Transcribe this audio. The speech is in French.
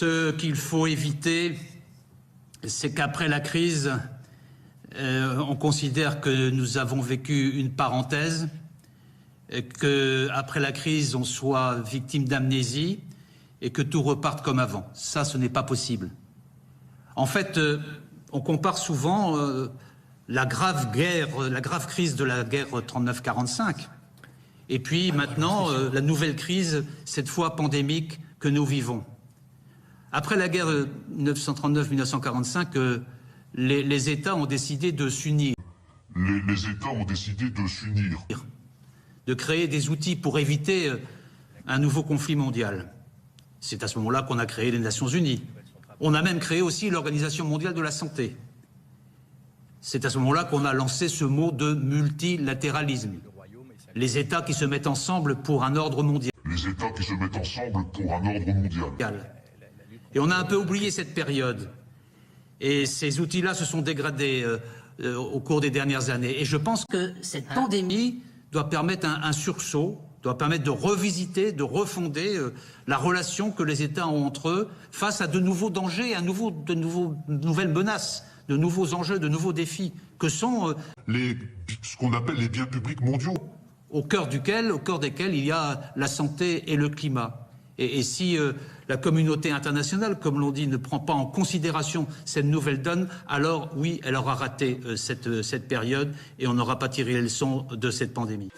Ce qu'il faut éviter, c'est qu'après la crise, on considère que nous avons vécu une parenthèse, qu'après la crise, on soit victime d'amnésie et que tout reparte comme avant. Ça, ce n'est pas possible. En fait, on compare souvent la grave crise de la guerre 39-45 et puis maintenant la nouvelle crise, cette fois pandémique, que nous vivons. Après la guerre 1939-1945, les États ont décidé de s'unir. Les États ont décidé de s'unir. De créer des outils pour éviter un nouveau conflit mondial. C'est à ce moment-là qu'on a créé les Nations Unies. On a même créé aussi l'Organisation mondiale de la santé. C'est à ce moment-là qu'on a lancé ce mot de multilatéralisme. Les États qui se mettent ensemble pour un ordre mondial. Les États qui se mettent ensemble pour un ordre mondial. Et on a un peu oublié cette période. Et ces outils-là se sont dégradés au cours des dernières années. Et je pense que cette pandémie doit permettre un sursaut, doit permettre de revisiter, de refonder la relation que les États ont entre eux face à de nouveaux dangers, de nouvelles menaces, de nouveaux enjeux, de nouveaux défis, que sont ce qu'on appelle les biens publics mondiaux. Au cœur desquels il y a la santé et le climat. Et si la communauté internationale, comme l'on dit, ne prend pas en considération cette nouvelle donne, alors oui, elle aura raté cette période et on n'aura pas tiré les leçons de cette pandémie.